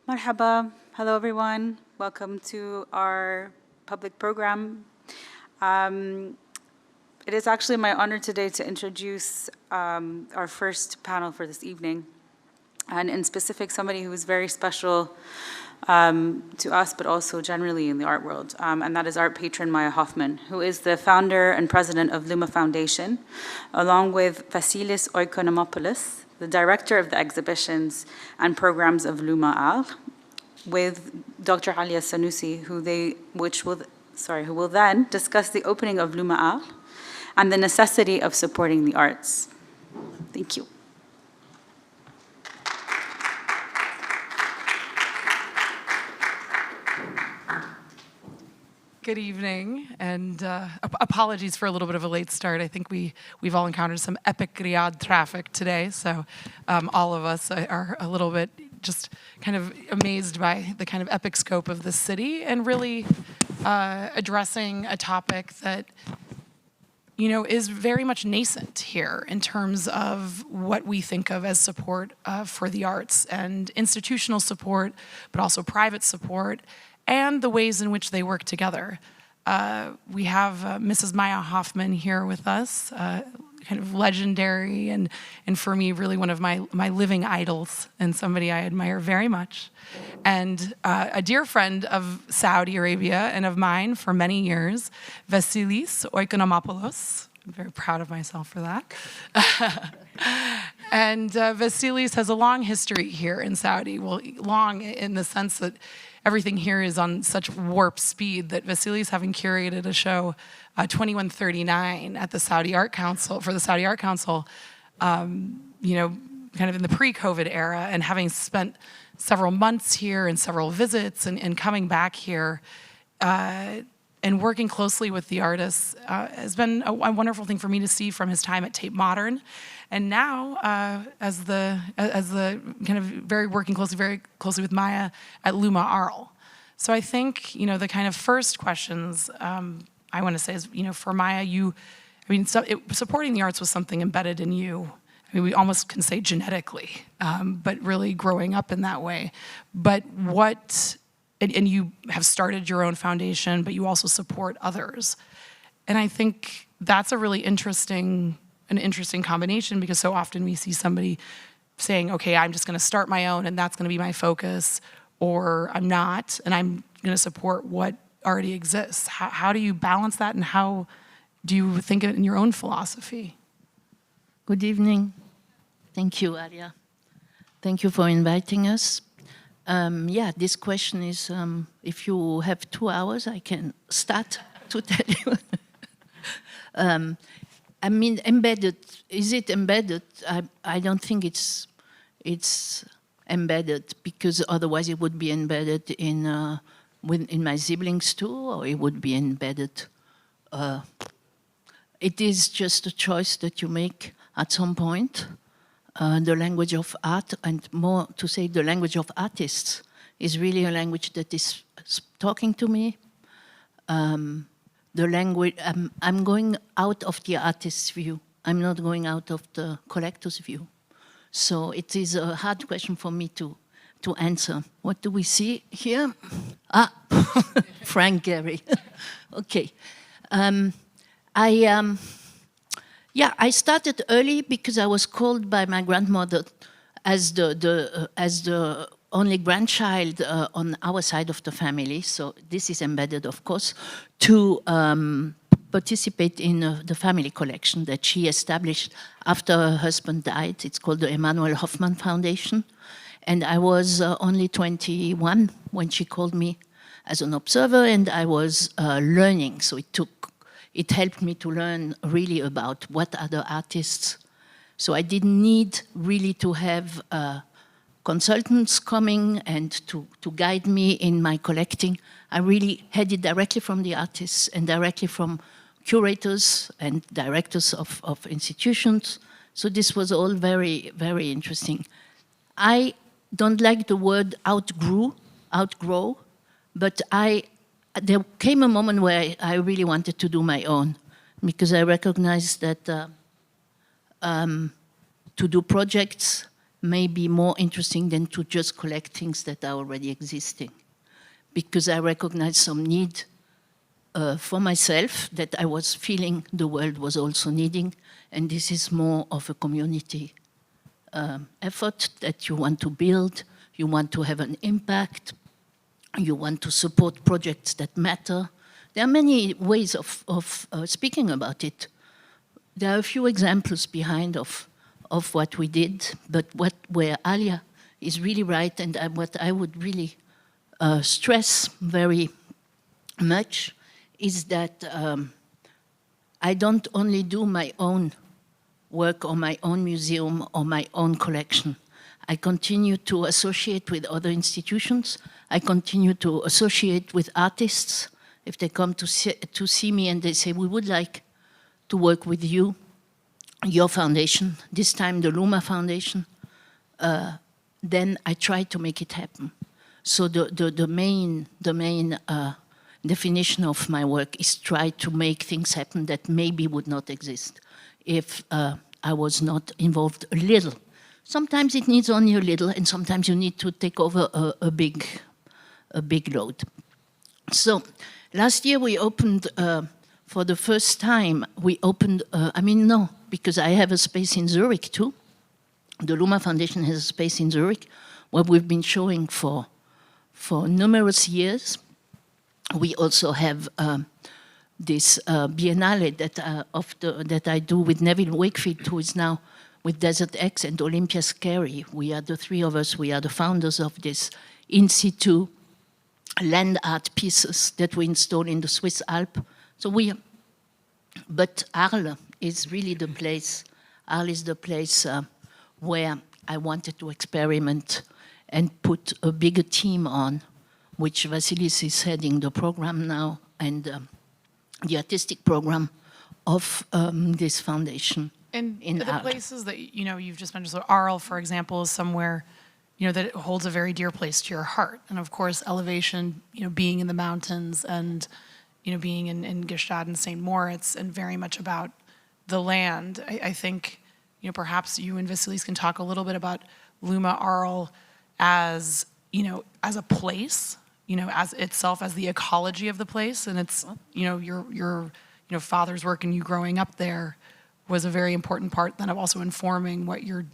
Marhaba. Hello, everyone. Welcome to our public program. It is actually my honor today to introduce our first panel for this evening, and in specific, somebody who is very special to us, but also generally in the art world, and that is art patron Maja Hoffman, who is the founder and president of Luma Foundation, along with Vassilis Oikonomopoulos, the director of the exhibitions and programs of Luma Art, with Dr. Alia Al-Senussi, who will then discuss the opening of Luma Art and the necessity of supporting the arts. Thank you. Good evening, and apologies for a little bit of a late start. I think we've all encountered some epic Riyadh traffic today, so all of us are a little bit just kind of amazed by the kind of epic scope of this city and really addressing a topic that, you know, is very much nascent here in terms of what we think of as support for the arts and institutional support, but also private support, and the ways in which they work together. We have Mrs. Maja Hoffman here with us, kind of legendary and for me really one of my living idols and somebody I admire very much. And a dear friend of Saudi Arabia and of mine for many years, Vassilis Oikonomopoulos. I'm very proud of myself for that. And Vassilis has a long history here in Saudi. Well, long in the sense that everything here is on such warp speed that Vassilis, having curated a show 2139 at the Saudi Art Council, for the Saudi Art Council, you know, kind of in the pre-COVID era, and having spent several months here and several visits and coming back here and working closely with the artists has been a wonderful thing for me to see from his time at Tate Modern. And now, as the kind of very closely with Maya at Luma Arl. So I think, you know, the kind of first questions I want to say is, you know, for Maya, supporting the arts was something embedded in you. I mean, we almost can say genetically, but really growing up in that way. But and you have started your own foundation, but you also support others. And I think that's a really interesting combination, because so often we see somebody saying, okay, I'm just gonna start my own and that's gonna be my focus, or I'm not, and I'm gonna support what already exists. How do you balance that, and how do you think of it in your own philosophy? Good evening. Thank you, Alia. Thank you for inviting us. Yeah, this question is, if you have 2 hours, I can start to tell you. I mean, embedded, is it embedded? I don't think it's embedded, because otherwise it would be embedded in my siblings too, or it would be embedded. It is just a choice that you make at some point. The language of art, and more to say the language of artists, is really a language that is talking to me. The language, I'm going out of the artist's view. I'm not going out of the collector's view. So it is a hard question for me to answer. What do we see here? Ah, Frank Gehry. Okay. I started early because I was called by my grandmother as the only grandchild on our side of the family, so this is embedded, of course, to participate in the family collection that she established after her husband died. It's called the Maja Hoffman Foundation. And I was only 21 when she called me as an observer, and I was learning. So it helped me to learn really about what other artists. So I didn't need really to have consultants coming and to guide me in my collecting. I really had it directly from the artists and directly from curators and directors of institutions. So this was all very, very interesting. I don't like the word outgrow, but there came a moment where I really wanted to do my own, because I recognized that to do projects may be more interesting than to just collect things that are already existing. Because I recognize some need for myself that I was feeling the world was also needing, and this is more of a community effort that you want to build, you want to have an impact, you want to support projects that matter. There are many ways of speaking about it. There are a few examples behind of what we did, but where Alia is really right, and what I would really stress very much is that I don't only do my own work or my own museum or my own collection. I continue to associate with other institutions. I continue to associate with artists. If they come to see me and they say, we would like to work with you, your foundation, this time the Luma Foundation, then I try to make it happen. So the main definition of my work is try to make things happen that maybe would not exist if I was not involved a little. Sometimes it needs only a little, and sometimes you need to take over a big load. So last year we opened, for the first time, because I have a space in Zurich too. The Luma Foundation has a space in Zurich where we've been showing for numerous years. We also have this Biennale that I do with Neville Wakefield, who is now with Desert X, and Olympia Gehry. We are the three of us, we are the founders of this in situ land art pieces that we install in the Swiss Alps. But Arles is really the place, Arles is the place where I wanted to experiment and put a bigger team on, which Vassilis is heading the program now, and the artistic program of this foundation. And in the Arles. places that you've just mentioned, so Arles, for example, is somewhere that it holds a very dear place to your heart. And of course, elevation, being in the mountains and being in Gstaad and St. Moritz, and very much about the land. I think perhaps you and Vassilis can talk a little bit about Luma Arles as as a place, as itself, as the ecology of the place, and it's your father's work and you growing up there was a very important part then of also informing what you're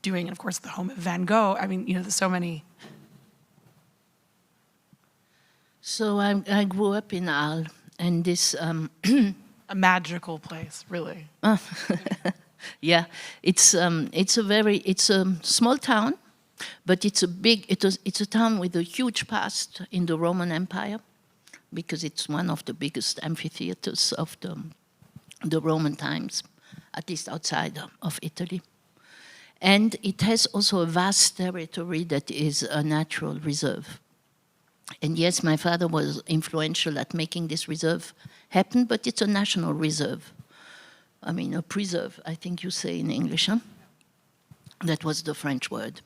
doing. And of course, the home of Van Gogh. I mean, there's so many. So I grew up in Arles, and this A magical place, really. yeah, it's a small town, but it's a town with a huge past in the Roman Empire, because it's one of the biggest amphitheaters of the Roman times, at least outside of Italy. And it has also a vast territory that is a natural reserve. And yes, my father was influential at making this reserve happen, but it's a national reserve. I mean, a preserve, I think you say in English, huh? That was the French word.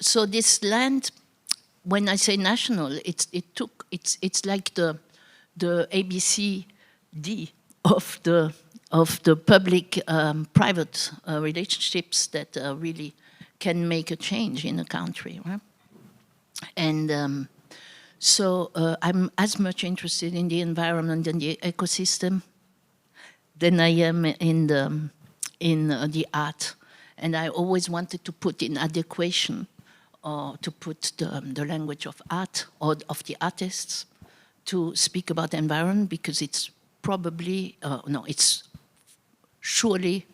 So this land, when I say national, it's like the ABCD of the public-private relationships that really can make a change in a country, right? And so I'm as much interested in the environment and the ecosystem than I am in the art. And I always wanted to put in adequation, or to put the language of art or of the artists to speak about the environment, because it's probably, it's surely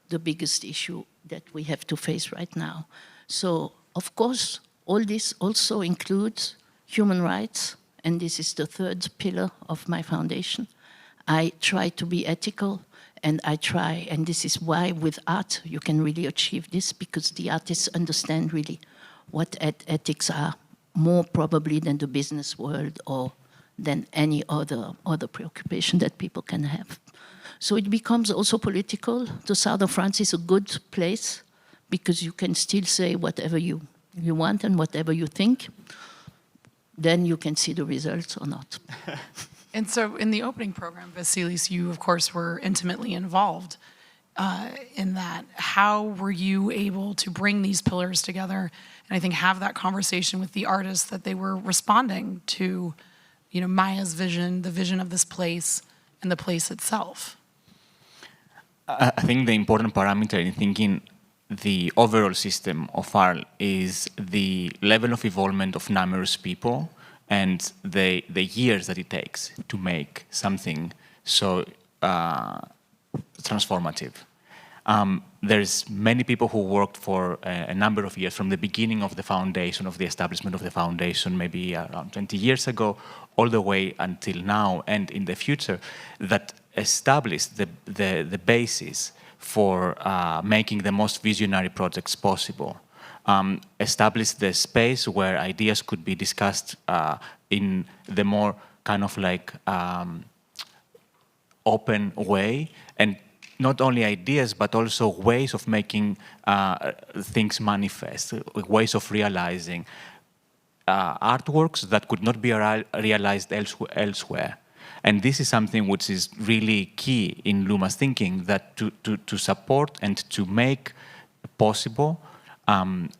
the biggest issue that we have to face right now. So, of course, all this also includes human rights, and this is the third pillar of my foundation. I try to be ethical, and and this is why with art you can really achieve this, because the artists understand really what ethics are, more probably than the business world or than any other preoccupation that people can have. So it becomes also political. The south of France is a good place because you can still say whatever you want and whatever you think. Then you can see the results or not. And so in the opening program, Vassilis, you, of course, were intimately involved in that. How were you able to bring these pillars together and I think have that conversation with the artists that they were responding to, Maya's vision, the vision of this place and the place itself? I think the important parameter in thinking the overall system of art is the level of involvement of numerous people and the years that it takes to make something so transformative. There's many people who worked for a number of years from the beginning of the foundation, of the establishment of the foundation, maybe around 20 years ago, all the way until now and in the future, that established the basis for making the most visionary projects possible. Established the space where ideas could be discussed in the more kind of like open way, and not only ideas, but also ways of making things manifest, ways of realizing artworks that could not be realized elsewhere. And this is something which is really key in Luma's thinking, that to support and to make possible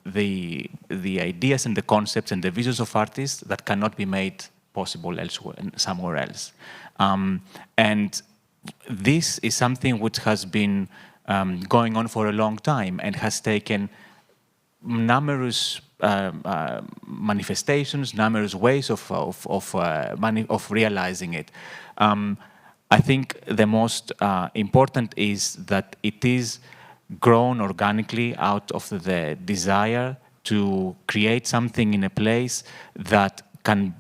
the ideas and the concepts and the visions of artists that cannot be made possible elsewhere, somewhere else. And this is something which has been going on for a long time and has taken numerous manifestations, numerous ways of realizing it. I think the most important is that it is grown organically out of the desire to create something in a place that can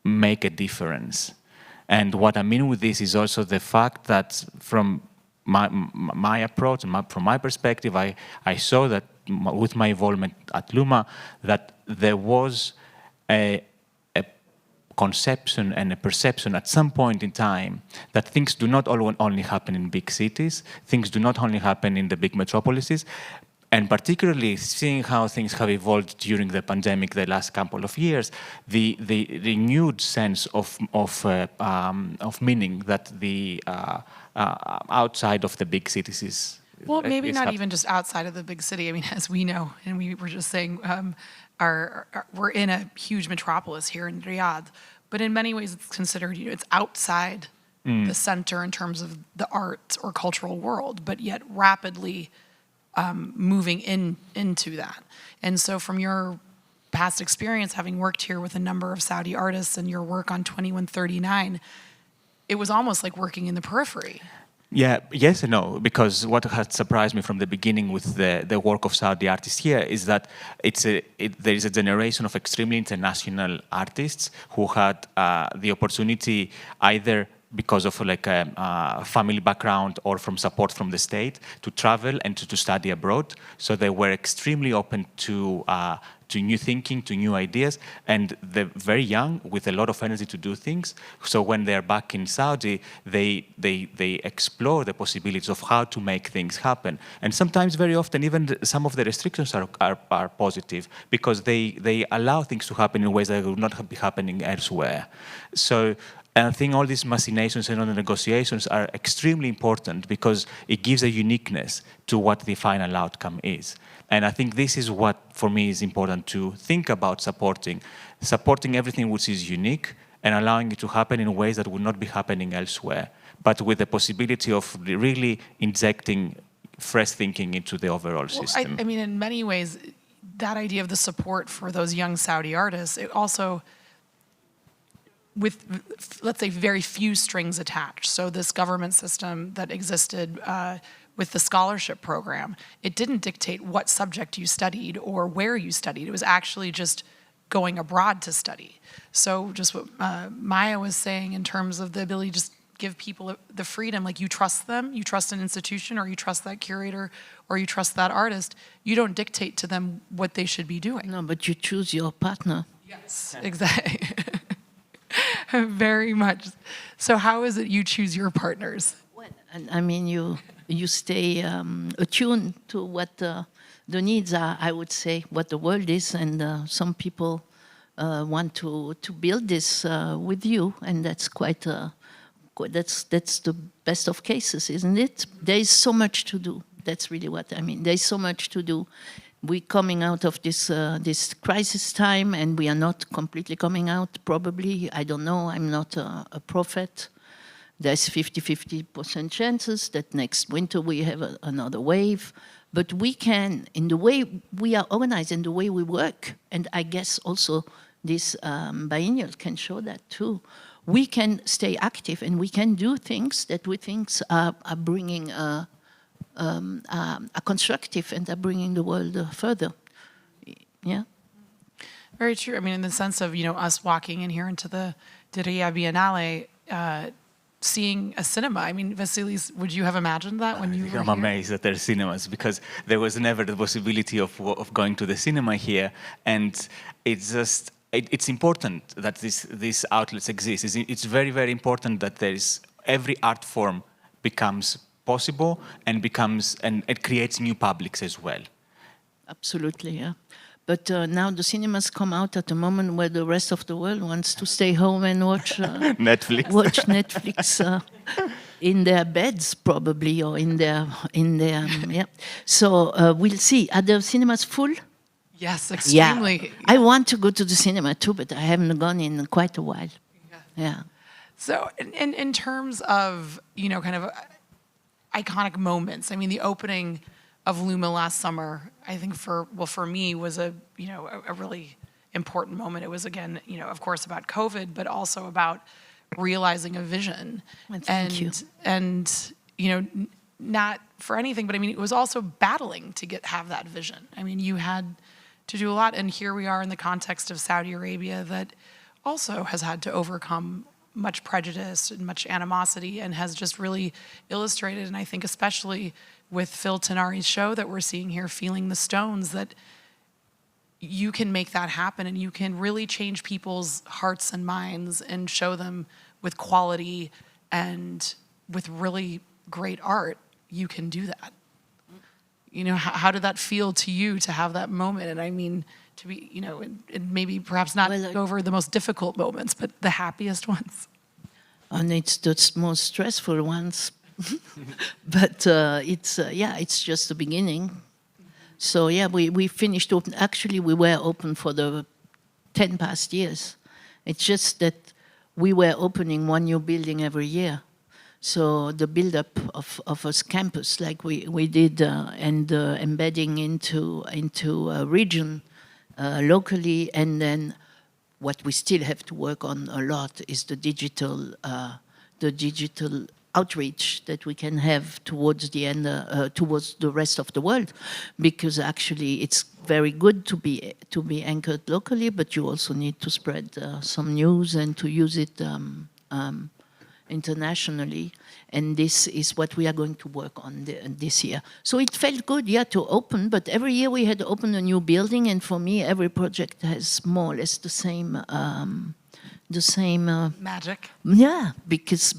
make a difference. And what I mean with this is also the fact that from my approach, from my perspective, I saw that with my involvement at Luma, that there was a conception and a perception at some point in time that things do not only happen in big cities, things do not only happen in the big metropolises, and particularly seeing how things have evolved during the pandemic the last couple of years, the renewed sense of meaning that the outside of the big cities is. Well, maybe not even just outside of the big city. I mean, as we know, and we were just saying, we're in a huge metropolis here in Riyadh, but in many ways it's considered, it's outside the center in terms of the art or cultural world, but yet rapidly moving into that. And so from your past experience, having worked here with a number of Saudi artists and your work on 2139, it was almost like working in the periphery. Yeah, yes and no, because what had surprised me from the beginning with the work of Saudi artists here is that there is a generation of extremely international artists who had the opportunity either because of like a family background or from support from the state to travel and to study abroad. So they were extremely open to new thinking, to new ideas, and they're very young with a lot of energy to do things. So when they're back in Saudi, they explore the possibilities of how to make things happen. And sometimes, very often, even some of the restrictions are positive because they allow things to happen in ways that would not be happening elsewhere. So I think all these machinations and all the negotiations are extremely important because it gives a uniqueness to what the final outcome is. And I think this is what, for me, is important to think about supporting everything which is unique and allowing it to happen in ways that would not be happening elsewhere, but with the possibility of really injecting fresh thinking into the overall system. I mean, in many ways, that idea of the support for those young Saudi artists, it also, with, let's say, very few strings attached. So this government system that existed with the scholarship program, it didn't dictate what subject you studied or where you studied. It was actually just going abroad to study. So just what Maja was saying in terms of the ability to just give people the freedom, like you trust them, you trust an institution, or you trust that curator, or you trust that artist. You don't dictate to them what they should be doing. No, but you choose your partner. Yes, exactly. Very much. So how is it you choose your partners? Well, I mean, you stay attuned to what the needs are, I would say, what the world is, and some people want to build this with you, and that's that's the best of cases, isn't it? There is so much to do. That's really what I mean. There's so much to do. We're coming out of this crisis time, and we are not completely coming out, probably. I don't know. I'm not a prophet. There's 50% chances that next winter we have another wave. But we can, in the way we are organized and the way we work, and I guess also this biennial can show that too, we can stay active and we can do things that we think are bringing a constructive and are bringing the world further. Yeah. Very true. I mean, in the sense of, us walking in here into the Diriyah Biennale, seeing a cinema. I mean, Vassilis, would you have imagined that when you were here? I'm amazed that there's cinemas, because there was never the possibility of going to the cinema here. And it's just, it's important that these outlets exist. It's very, very important that every art form becomes possible and it creates new publics as well. Absolutely, yeah. But now the cinemas come out at a moment where the rest of the world wants to stay home and watch Netflix. Watch Netflix in their beds, probably, or in their yeah. So we'll see. Are the cinemas full? Yes, extremely. Yeah. I want to go to the cinema too, but I haven't gone in quite a while. Yeah. So in terms of, kind of iconic moments, I mean, the opening of Luma last summer, I think for me was a really important moment. It was, again, of course, about COVID, but also about realizing a vision. Well, thank you. And not for anything, but I mean, it was also battling to have that vision. I mean, you had to do a lot, and here we are in the context of Saudi Arabia that also has had to overcome much prejudice and much animosity, and has just really illustrated, and I think especially with Phil Tinari's show that we're seeing here, Feeling the Stones, that you can make that happen and you can really change people's hearts and minds and show them with quality and with really great art, you can do that. How did that feel to you to have that moment? And I mean, to be, and maybe perhaps not go over the most difficult moments, but the happiest ones. And it's the most stressful ones. But it's just the beginning. So yeah, we finished open. Actually, we were open for the 10 past years. It's just that we were opening one new building every year. So the build-up of a campus like we did, and embedding into a region locally, and then what we still have to work on a lot is the digital outreach that we can have towards the end, towards the rest of the world, because actually it's very good to be anchored locally, but you also need to spread some news and to use it internationally, and this is what we are going to work on this year. So it felt good, to open, but every year we had to open a new building, and for me, every project has more or less the same magic. Yeah,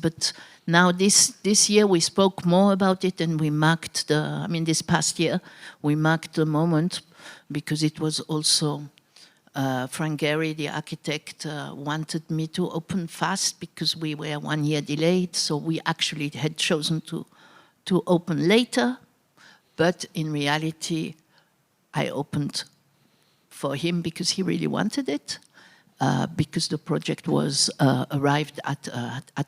but now this year we spoke more about it, and we marked this past year we marked the moment, because it was also Frank Gehry, the architect, wanted me to open fast because we were 1 year delayed. So we actually had chosen to open later. But in reality, I opened for him because he really wanted it, because the project was arrived at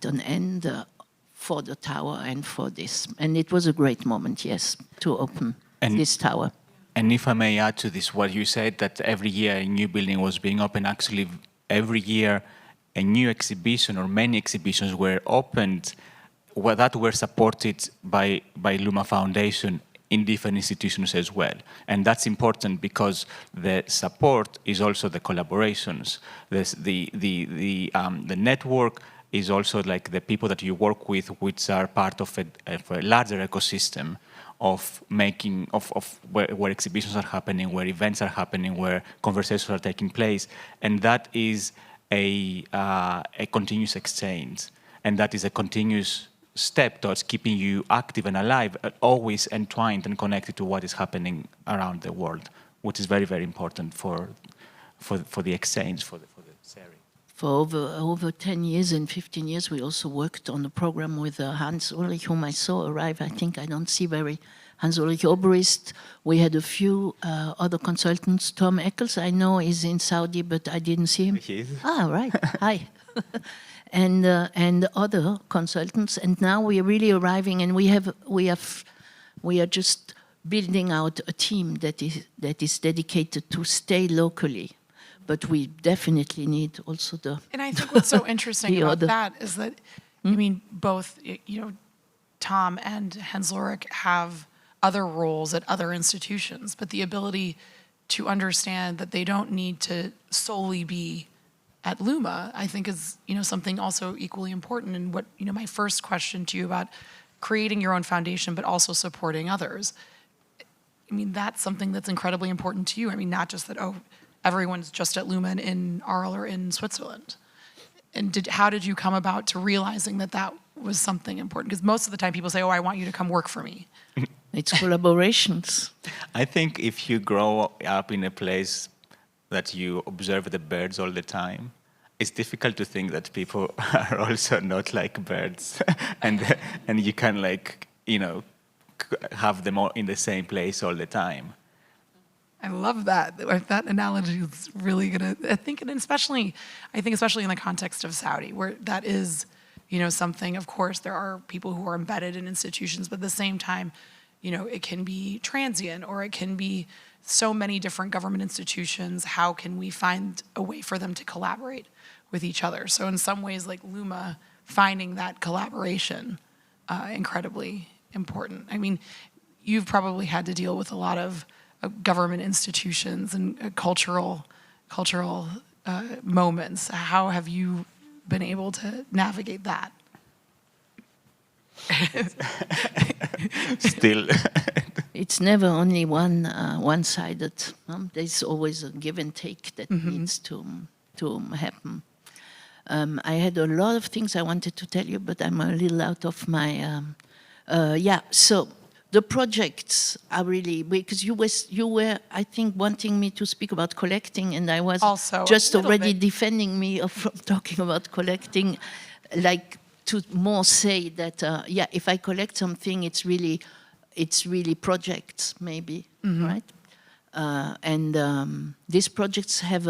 an end for the tower and for this. And it was a great moment, yes, to open this tower. And if I may add to this, what you said, that every year a new building was being opened, actually every year a new exhibition or many exhibitions were opened that were supported by Luma Foundation in different institutions as well. And that's important because the support is also the collaborations. The network is also like the people that you work with, which are part of a larger ecosystem of making where exhibitions are happening, where events are happening, where conversations are taking place, and that is a continuous exchange, and that is a continuous step towards keeping you active and alive, always entwined and connected to what is happening around the world, which is very, very important for the exchange, for the sharing. For over 10 years and 15 years, we also worked on the program with Hans Ulrich, whom I saw arrive. I think I don't see very Hans-Ulrich Obrist. We had a few other consultants. Tom Eccles, I know, is in Saudi, but I didn't see him. He is. Ah, right. Hi. And other consultants. And now we are really arriving, and we are just building out a team that is dedicated to stay locally. But we definitely need also the. And I think what's so interesting the about other. that is that, I mean, both, Tom and Hans-Ulrich have other roles at other institutions, but the ability to understand that they don't need to solely be at Luma, I think is, something also equally important. And what, my first question to you about creating your own foundation, but also supporting others. I mean, that's something that's incredibly important to you. I mean, not just that, everyone's just at Luma in Arles or in Switzerland. And how did you come about to realizing that was something important? Because most of the time people say, I want you to come work for me. It's collaborations. I think if you grow up in a place that you observe the birds all the time, it's difficult to think that people are also not like birds. and you can have them all in the same place all the time. I love that. That analogy is really gonna. I think especially in the context of Saudi, where that is, something. Of course, there are people who are embedded in institutions, but at the same time, it can be transient, or it can be so many different government institutions. How can we find a way for them to collaborate with each other? So in some ways, like Luma, finding that collaboration, incredibly important. I mean, you've probably had to deal with a lot of government institutions and cultural moments. How have you been able to navigate that? Still. It's never only one-sided. There's always a give and take that needs to happen. I had a lot of things I wanted to tell you, but I'm a little out of my. So the projects are really, because you were, I think, wanting me to speak about collecting, and I was also just already defending me from talking about collecting, like to more say that, if I collect something, it's really projects, maybe, right? And these projects have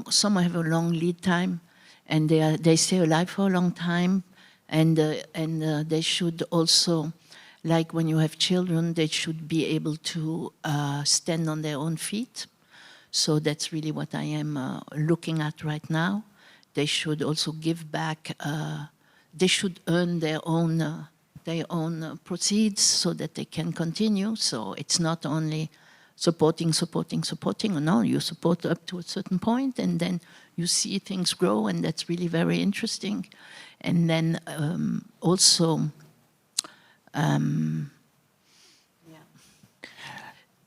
some have a long lead time, and they stay alive for a long time, and they should also, like when you have children, they should be able to stand on their own feet. So that's really what I am looking at right now. They should also give back. They should earn their own proceeds so that they can continue. So it's not only supporting. No, you support up to a certain point, and then you see things grow, and that's really very interesting. And then also.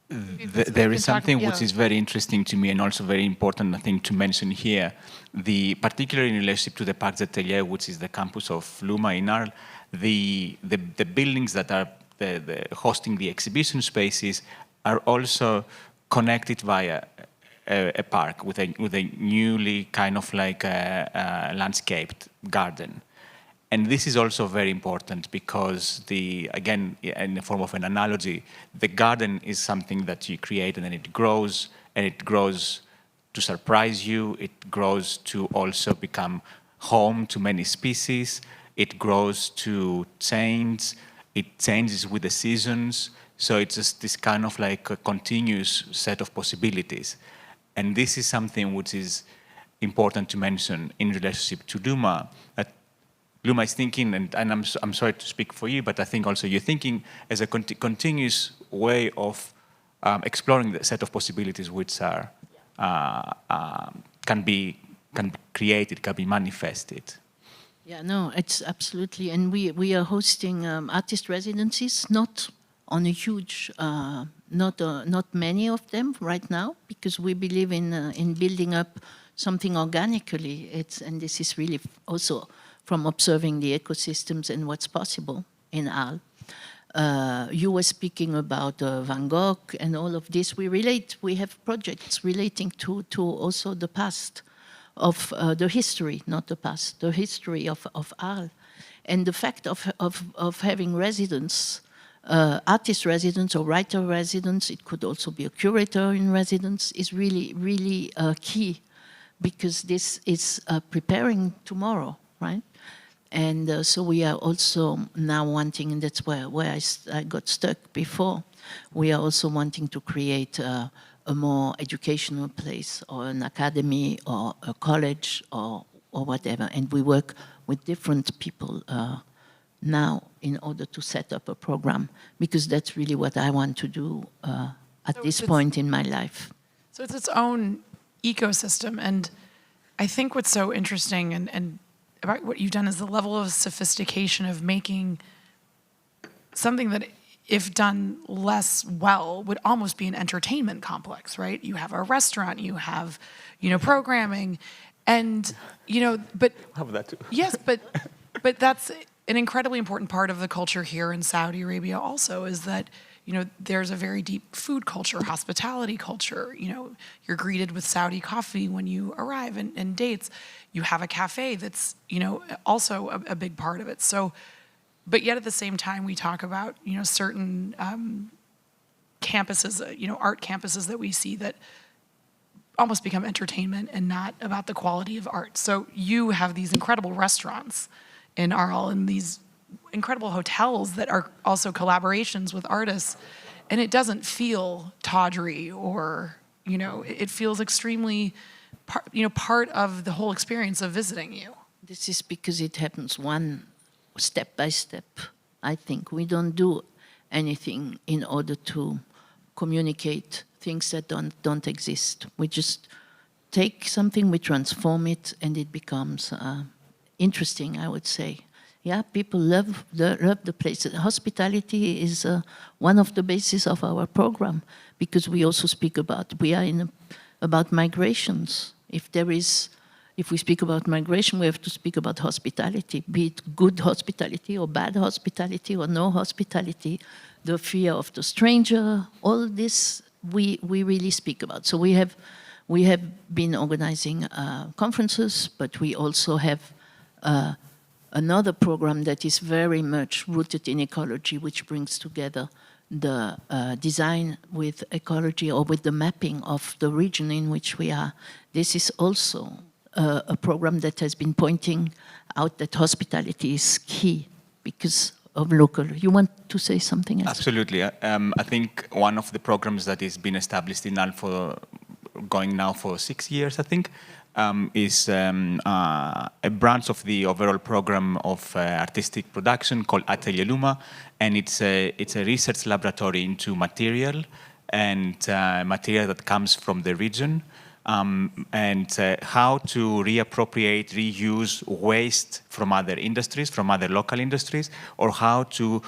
There is something which is very interesting to me and also very important, I think, to mention here. Particularly in relationship to the Parc des Ateliers, which is the campus of Luma in Arles, the buildings that are hosting the exhibition spaces are also connected via a park with a newly kind of like landscaped garden. And this is also very important because again, in the form of an analogy, the garden is something that you create and then it grows to surprise you. It grows to also become home to many species. It grows to change. It changes with the seasons. So it's just this kind of like a continuous set of possibilities. And this is something which is important to mention in relationship to Luma. Luma is thinking, and I'm sorry to speak for you, but I think also you're thinking as a continuous way of exploring the set of possibilities which are can be created, can be manifested. Yeah, no, it's absolutely, and we are hosting artist residencies, not on a huge, not many of them right now, because we believe in building up something organically. And this is really also from observing the ecosystems and what's possible in Arles. You were speaking about Van Gogh and all of this. We have projects relating to also the past of the history, not the past, the history of Arles. And the fact of having residents artist residence or writer residence, it could also be a curator in residence, is really, really key, because this is preparing tomorrow, right? And so we are also now wanting, and that's where I got stuck before, we are also wanting to create a more educational place, or an academy, or a college, or whatever. And we work with different people now in order to set up a program, because that's really what I want to do at this point in my life. So it's its own ecosystem. And I think what's so interesting and about what you've done is the level of sophistication of making something that, if done less well, would almost be an entertainment complex, right? You have a restaurant, you have, programming, and, but... Have that too. Yes, but that's an incredibly important part of the culture here in Saudi Arabia also, is that, there's a very deep food culture, hospitality culture. You're greeted with Saudi coffee when you arrive, and dates. You have a cafe that's, also a big part of it. So, but yet at the same time, we talk about, certain campuses, art campuses that we see that almost become entertainment and not about the quality of art. So you have these incredible restaurants in Arl and these incredible hotels that are also collaborations with artists, and it doesn't feel tawdry or, it feels extremely, part of the whole experience of visiting you. This is because it happens one step by step. I think we don't do anything in order to communicate things that don't exist. We just take something, we transform it, and it becomes interesting, I would say. Yeah, people love the place. Hospitality is one of the bases of our program, because we also speak about, about migrations. If we speak about migration, we have to speak about hospitality, be it good hospitality or bad hospitality or no hospitality, the fear of the stranger, all this we really speak about. So we have been organizing conferences, but we also have another program that is very much rooted in ecology, which brings together the design with ecology, or with the mapping of the region in which we are. This is also a program that has been pointing out that hospitality is key because of local. You want to say something else? Absolutely. I think one of the programs that has been established in Al for going now for 6 years, I think, is a branch of the overall program of artistic production called Atelier Luma, and it's a research laboratory into material and material that comes from the region, and how to reappropriate, reuse waste from other industries, from other local industries, or how to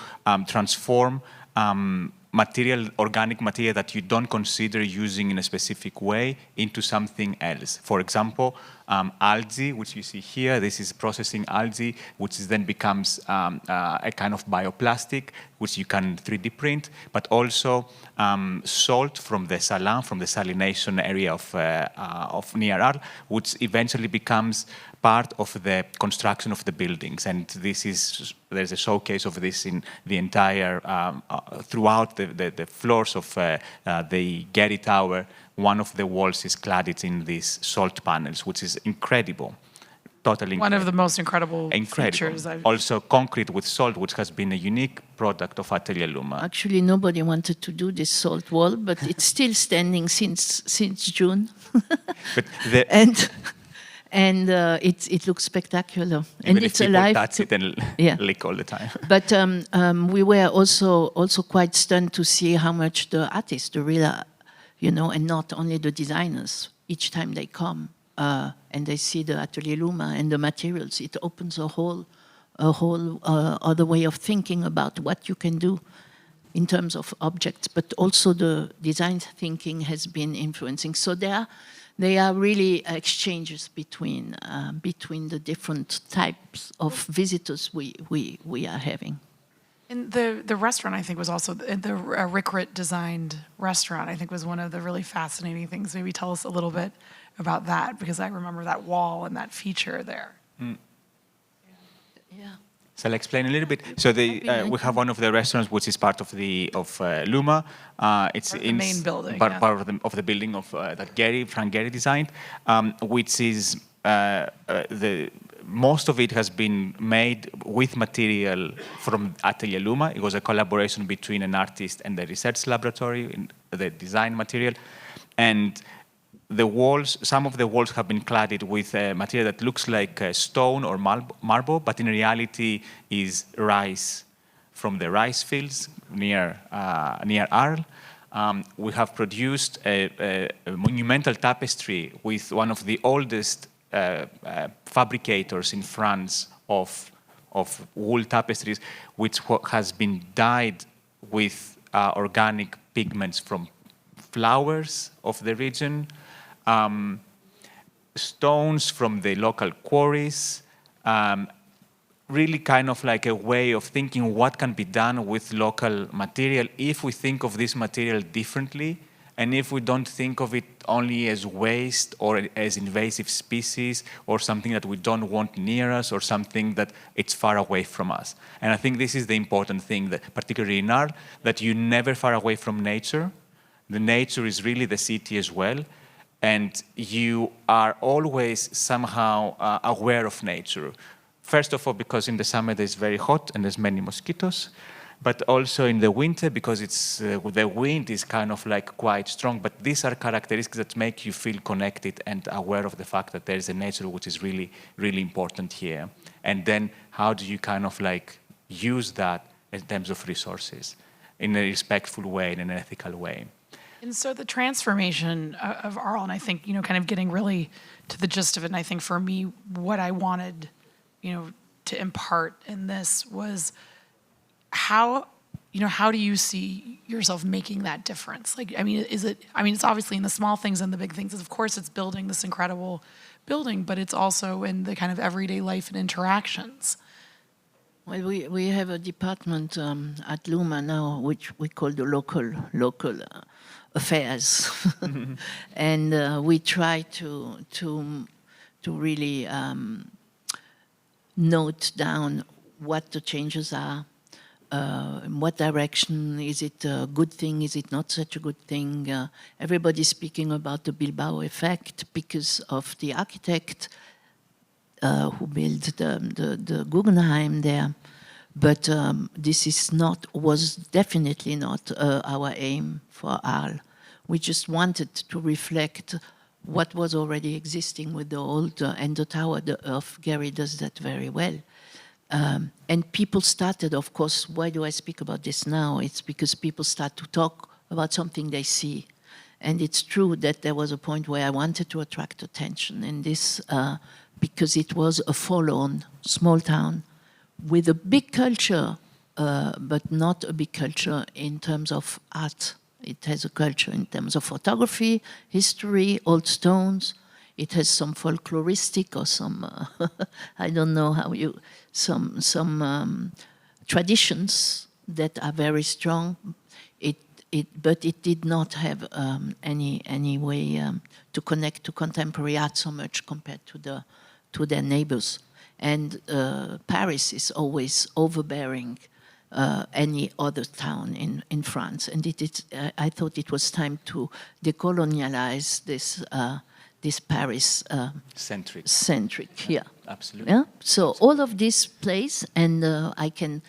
transform organic material that you don't consider using in a specific way into something else. For example, algae, which you see here, this is processing algae, which then becomes a kind of bioplastic, which you can 3D print, but also salt from the saline, from the salination area of near Arles, which eventually becomes part of the construction of the buildings. And there's a showcase of this in the entire, throughout the floors of the Gehry Tower. One of the walls is cladded in these salt panels, which is incredible. Totally incredible. One of the most incredible features. Also concrete with salt, which has been a unique product of Atelier Luma. Actually, nobody wanted to do this salt wall, but it's still standing since June. But and it looks spectacular. Even and if it's people alive. touch it and lick all the time. But we were also quite stunned to see how much the artists, the real, and not only the designers, each time they come and they see the Atelier Luma and the materials, it opens a whole other way of thinking about what you can do in terms of objects, but also the design thinking has been influencing. So there are really exchanges between the different types of visitors we are having. And the restaurant, I think, was also the Rickrit designed restaurant. I think was one of the really fascinating things. Maybe tell us a little bit about that, because I remember that wall and that feature there. Yeah. So I'll explain a little bit. So we have one of the restaurants which is part of Luma. It's the main building, part of the building of that Frank Gehry designed, which is most of it has been made with material from Atelier Luma. It was a collaboration between an artist and the research laboratory in the design material, and the walls, some of the walls have been cladded with a material that looks like stone or marble, but in reality is rice from the rice fields near Arles. We have produced a monumental tapestry with one of the oldest fabricators in France of wool tapestries, which has been dyed with organic pigments from flowers of the region. Stones from the local quarries, really kind of like a way of thinking what can be done with local material if we think of this material differently, and if we don't think of it only as waste or as invasive species or something that we don't want near us or something that it's far away from us. And I think this is the important thing, that particularly in art, that you're never far away from nature. The nature is really the city as well. And you are always somehow aware of nature. First of all, because in the summer it's very hot and there's many mosquitoes, but also in the winter because the wind is kind of like quite strong. But these are characteristics that make you feel connected and aware of the fact that there's a nature which is really, really important here. And then how do you kind of like use that in terms of resources in a respectful way, in an ethical way? And so the transformation of Arles, and I think, kind of getting really to the gist of it, and I think for me, what I wanted, to impart in this was how do you see yourself making that difference? It's obviously in the small things and the big things. Of course, it's building this incredible building, but it's also in the kind of everyday life and interactions. Well, we have a department at Luma now, which we call the local affairs, and we try to really note down what the changes are, in what direction. Is it a good thing? Is it not such a good thing? Everybody's speaking about the Bilbao effect because of the architect who built the Guggenheim there. But this was definitely not our aim for Arles. We just wanted to reflect what was already existing with the old and the tower of Gehry does that very well. And people started, of course, why do I speak about this now? It's because people start to talk about something they see. And it's true that there was a point where I wanted to attract attention, and this because it was a forlorn small town with a big culture, but not a big culture in terms of art. It has a culture in terms of photography, history, old stones. It has some folkloristic or some, I don't know how some traditions that are very strong. But it did not have any way to connect to contemporary art so much compared to their neighbors. And Paris is always overbearing any other town in France. And I thought it was time to decolonialize this Paris centric. Yeah, absolutely. Yeah. So all of this plays, and I can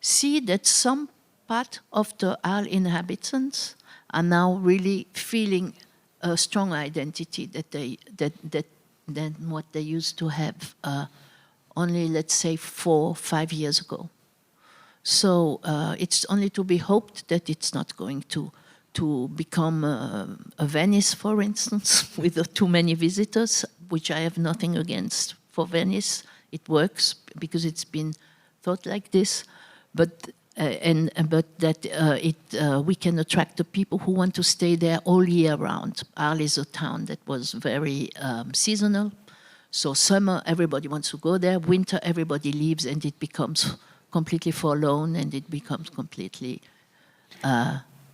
see that some part of the Arles inhabitants are now really feeling a strong identity than what they used to have only, let's say, 4 or 5 years ago. So it's only to be hoped that it's not going to become a Venice, for instance, with too many visitors, which I have nothing against for Venice. It works because it's been thought like this, but we can attract the people who want to stay there all year round. Arles is a town that was very seasonal. So summer, everybody wants to go there. Winter, everybody leaves, and it becomes completely forlorn, and it becomes completely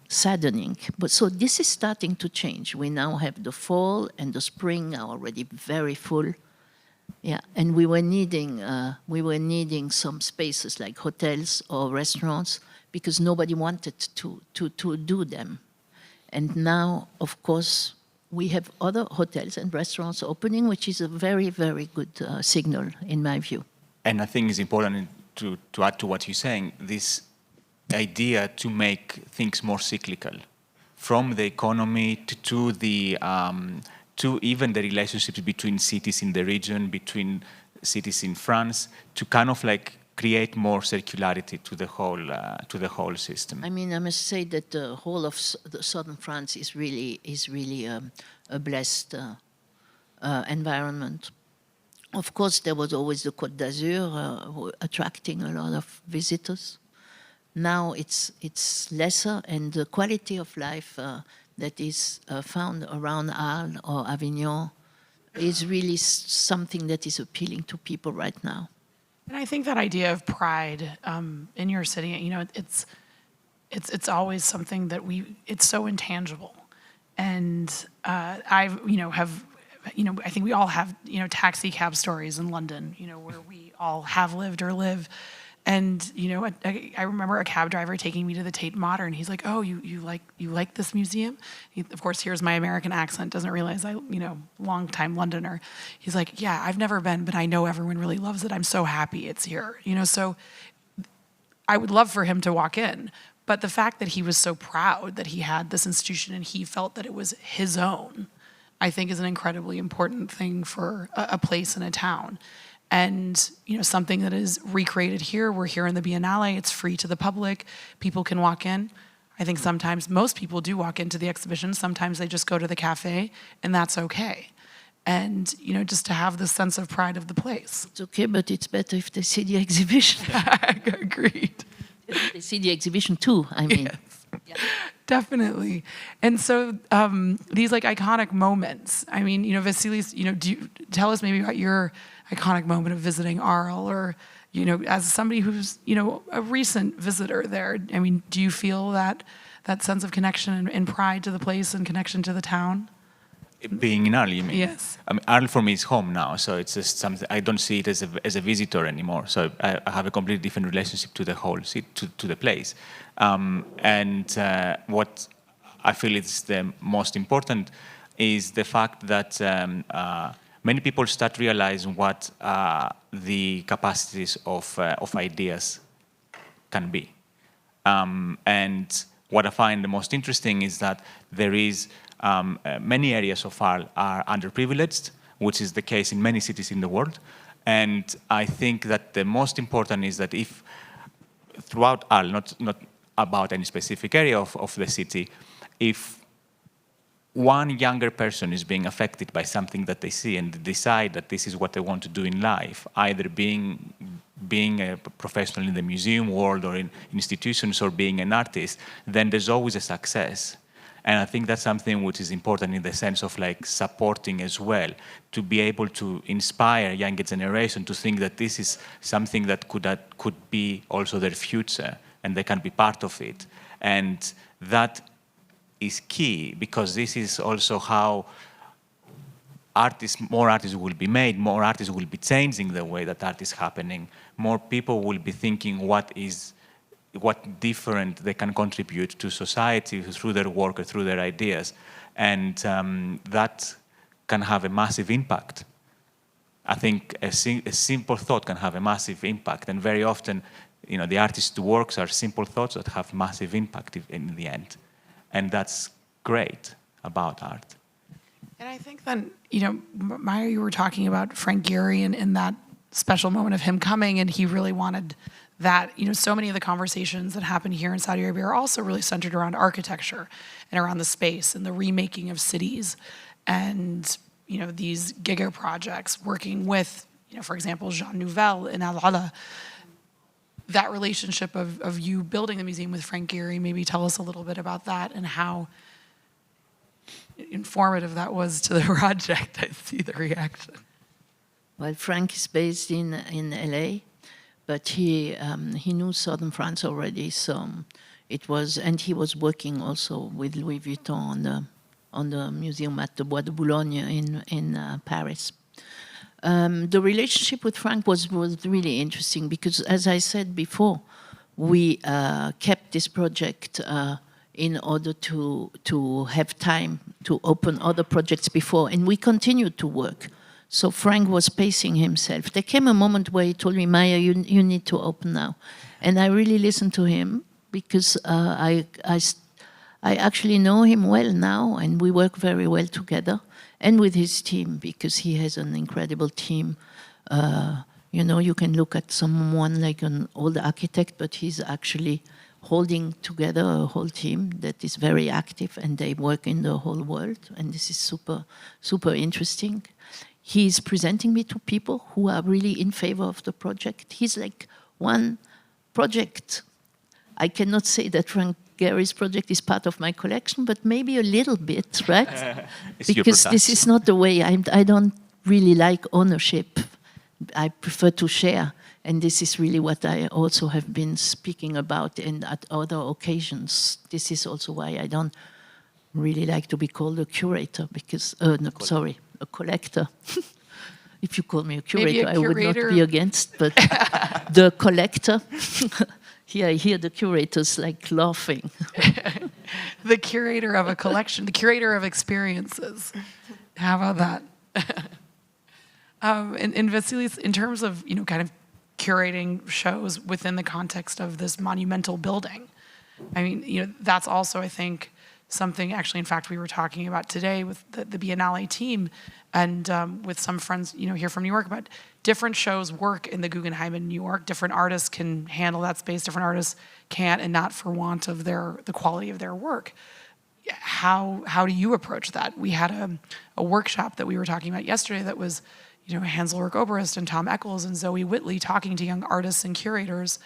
saddening. But so this is starting to change. We now have the fall and the spring are already very full. Yeah, and we were needing some spaces like hotels or restaurants because nobody wanted to do them. And now, of course, we have other hotels and restaurants opening, which is a very, very good signal, in my view. And I think it's important to add to what you're saying, this idea to make things more cyclical, from the economy to the to even the relationships between cities in the region, between cities in France, to kind of like create more circularity to the whole system. I mean, I must say that the whole of the southern France is really a blessed environment. Of course, there was always the Côte d'Azur attracting a lot of visitors. Now it's lesser, and the quality of life that is found around Arles or Avignon is really something that is appealing to people right now. And I think that idea of pride in your city, you know, it's always something that it's so intangible. And I think we all have, you know, taxi cab stories in London, you know, where we all have lived or live. And, you know, I remember a cab driver taking me to the Tate Modern. He's like, oh, you like this museum? He, of course, hears my American accent, doesn't realize long-time Londoner. He's like, yeah, I've never been, but I know everyone really loves it. I'm so happy it's here. You know, so I would love for him to walk in. But the fact that he was so proud that he had this institution and he felt that it was his own, I think is an incredibly important thing for a place in a town. And, you know, something that is recreated here, we're here in the Biennale, it's free to the public, people can walk in. I think sometimes, most people do walk into the exhibition, sometimes they just go to the cafe, and that's okay. And, you know, just to have this sense of pride of the place. It's okay, but it's better if they see the exhibition. Agreed. They see the exhibition too, I mean. Yes. Yeah. Definitely. And so these like iconic moments, I mean, you know, Vassilis, you know, tell us maybe about your iconic moment of visiting Arles, or, you know, as somebody who's, you know, a recent visitor there, I mean, do you feel that sense of connection and pride to the place and connection to the town? Being in Arles, you mean? Yes. I mean, Arles for me is home now, so it's just something, I don't see it as a visitor anymore. So I have a completely different relationship to the whole city, to the place. What I feel is the most important is the fact that many people start realizing what the capacities of ideas can be. And what I find the most interesting is that there is many areas of Arles are underprivileged, which is the case in many cities in the world. And I think that the most important is that if throughout Arles, not about any specific area of the city, if one younger person is being affected by something that they see and decide that this is what they want to do in life, either being a professional in the museum world or in institutions or being an artist, then there's always a success. And I think that's something which is important in the sense of like supporting as well, to be able to inspire younger generation to think that this is something that could be also their future and they can be part of it. And that is key, because this is also how more artists will be made, more artists will be changing the way that art is happening, more people will be thinking what different they can contribute to society through their work or through their ideas. And that can have a massive impact. I think a simple thought can have a massive impact, and very often, you know, the artist's works are simple thoughts that have massive impact in the end. And that's great about art. And I think then, you know, Maja, you were talking about Frank Gehry and that special moment of him coming, and he really wanted that. You know, so many of the conversations that happen here in Saudi Arabia are also really centered around architecture and around the space and the remaking of cities. And, you know, these giga projects working with, you know, for example, Jean Nouvel in Al-Ala. That relationship of you building the museum with Frank Gehry, maybe tell us a little bit about that and how informative that was to the project. I see the reaction. Well, Frank is based in LA, but he knew southern France already, so it was, and he was working also with Louis Vuitton on the museum at the Bois de Boulogne in Paris. The relationship with Frank was really interesting because, as I said before, we kept this project in order to have time to open other projects before, and we continued to work. So Frank was pacing himself. There came a moment where he told me, Maya, you need to open now. And I really listened to him because I actually know him well now, and we work very well together, and with his team, because he has an incredible team. You know, you can look at someone like an old architect, but he's actually holding together a whole team that is very active, and they work in the whole world, and this is super, super interesting. He's presenting me to people who are really in favor of the project. He's like one project. I cannot say that Frank Gehry's project is part of my collection, but maybe a little bit, right? Because this is not the way. I don't really like ownership. I prefer to share. And this is really what I also have been speaking about at other occasions. This is also why I don't really like to be called a curator, because, no, sorry, a collector. If you call me a curator, I would not be against, but the collector. Here I hear the curators like laughing. The curator of a collection, the curator of experiences. How about that? And Vassilis, in terms of, you know, kind of curating shows within the context of this monumental building, I mean, you know, that's also, I think, something actually, in fact, we were talking about today with the Biennale team and with some friends, you know, here from New York, about different shows work in the Guggenheim in New York. Different artists can handle that space, different artists can't, and not for want of the quality of their work. How do you approach that? We had a workshop that we were talking about yesterday that was, you know, Hans-Ulrich Oberst and Tom Eccles and Zoe Whitley talking to young artists and curators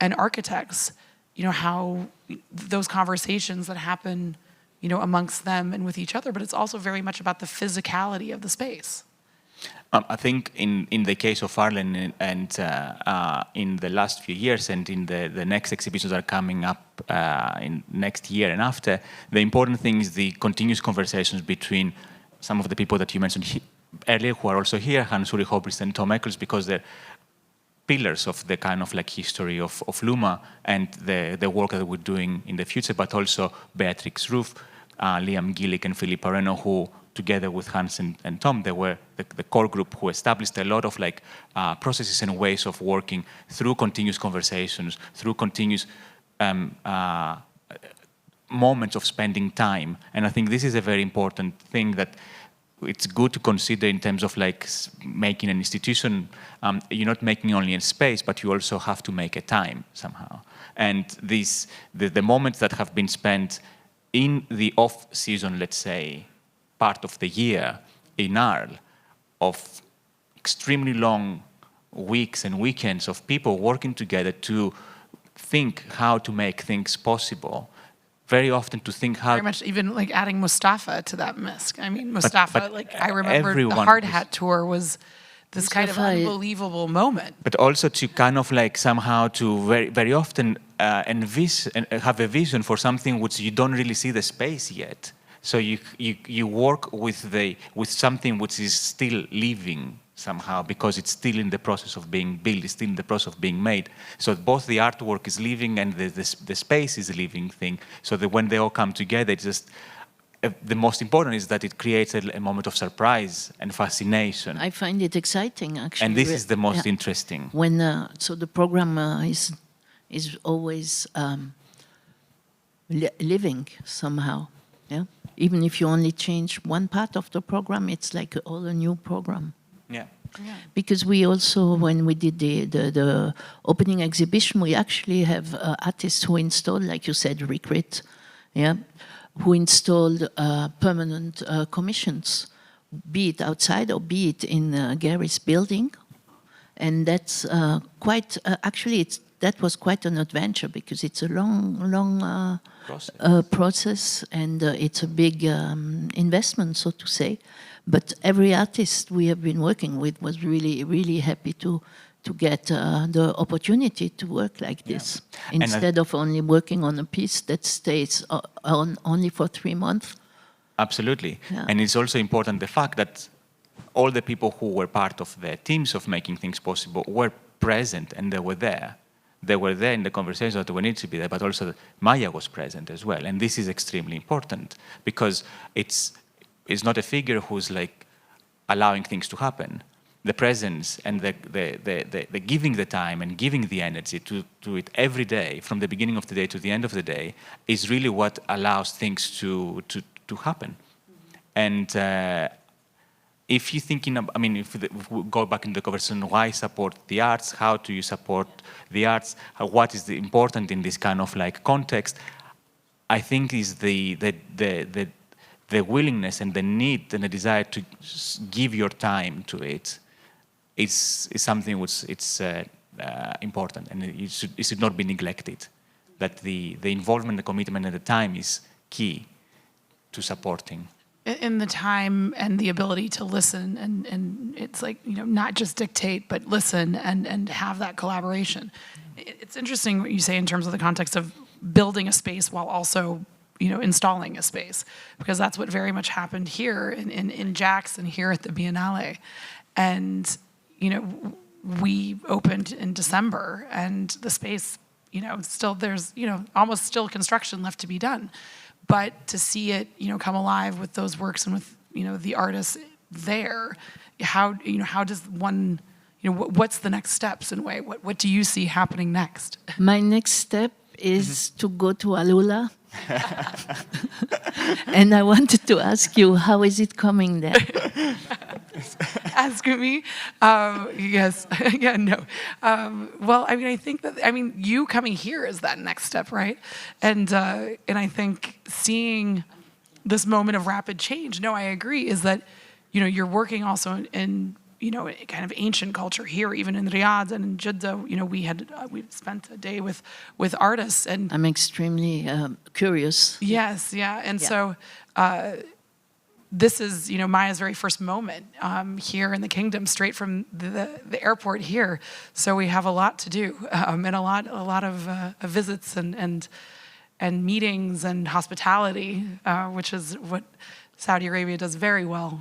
and architects, you know, how those conversations that happen, you know, amongst them and with each other, but it's also very much about the physicality of the space. I think in the case of Arlen and in the last few years and in the next exhibitions that are coming up in next year and after, the important thing is the continuous conversations between some of the people that you mentioned earlier who are also here, Hans-Ulrich Oberst and Tom Eccles, because they're pillars of the kind of like history of Luma and the work that we're doing in the future, but also Beatrix Roof, Liam Gillick and Philip Areno, who together with Hans and Tom, they were the core group who established a lot of like processes and ways of working through continuous conversations, through continuous moments of spending time. And I think this is a very important thing that it's good to consider in terms of like making an institution. You're not making only a space, but you also have to make a time somehow. And the moments that have been spent in the off-season, let's say, part of the year in Arles, of extremely long weeks and weekends of people working together to think how to make things possible. Very often to think how... Very much even like adding Mustafa to that misc. I mean, Mustafa, but like I remember the Hard Hat tour was this kind of unbelievable moment. But also to kind of like somehow to very often have a vision for something which you don't really see the space yet. So you work with something which is still living somehow because it's still in the process of being built, it's still in the process of being made. So both the artwork is living and the space is a living thing. So that when they all come together, it's just the most important is that it creates a moment of surprise and fascination. I find it exciting, actually. And this is the most interesting. When so the program is always living somehow. Yeah. Even if you only change one part of the program, it's like all a new program. Yeah. Yeah. Because we also, when we did the opening exhibition, we actually have artists who installed, like you said, Recrit, yeah, who installed permanent commissions, be it outside or be it in Gehry's building. And that's quite, actually, that was quite an adventure because it's a long process and it's a big investment, so to say. But every artist we have been working with was really, really happy to get the opportunity to work like this, instead of only working on a piece that stays on only for 3 months. Absolutely. Yeah. And it's also important the fact that all the people who were part of the teams of making things possible were present and they were there. They were there in the conversations that we need to be there, but also Maja was present as well. And this is extremely important because it's not a figure who's like allowing things to happen. The presence and the giving the time and giving the energy to do it every day, from the beginning of the day to the end of the day, is really what allows things to happen. And if you're thinking, if we go back in the conversation, why support the arts? How do you support the arts? What is important in this kind of like context? I think is the willingness and the need and the desire to give your time to it is something which it's important, and it should not be neglected. That the involvement, the commitment, and the time is key to supporting. In the time and the ability to listen, and it's like, not just dictate, but listen and have that collaboration. It's interesting what you say in terms of the context of building a space while also, installing a space, because that's what very much happened here in Jax and here at the Biennale. And, we opened in December, and the space, still there's, almost still construction left to be done. But to see it, come alive with those works and with, the artists there, how does one, what's the next steps in a way? What do you see happening next? My next step is to go to Alula. And I wanted to ask you, how is it coming there? Asking me? Yes. Yeah, no. Well, I think that, you coming here is that next step, right? And I think seeing this moment of rapid change, no, I agree, is that, you're working also in kind of ancient culture here, even in Riyadh and in Jeddah. We spent a day with artists, and I'm extremely curious. Yes, yeah, and so this is Maya's very first moment here in the kingdom, straight from the airport here. So we have a lot to do, and a lot of visits and meetings and hospitality, which is what Saudi Arabia does very well.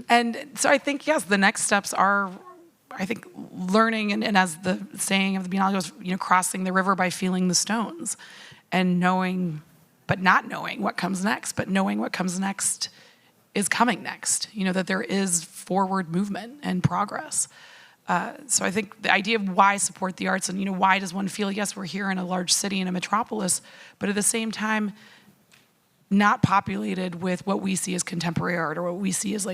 And so I think, yes, the next steps are, I think, learning, and as the saying of the Biennale goes, crossing the river by feeling the stones, and knowing, but not knowing what comes next, but knowing what comes next is coming next, that there is forward movement and progress. So I think the idea of why support the arts, and why does one feel, yes, we're here in a large city, in a metropolis, but at the same time, not populated with what we see as contemporary art, or what we see as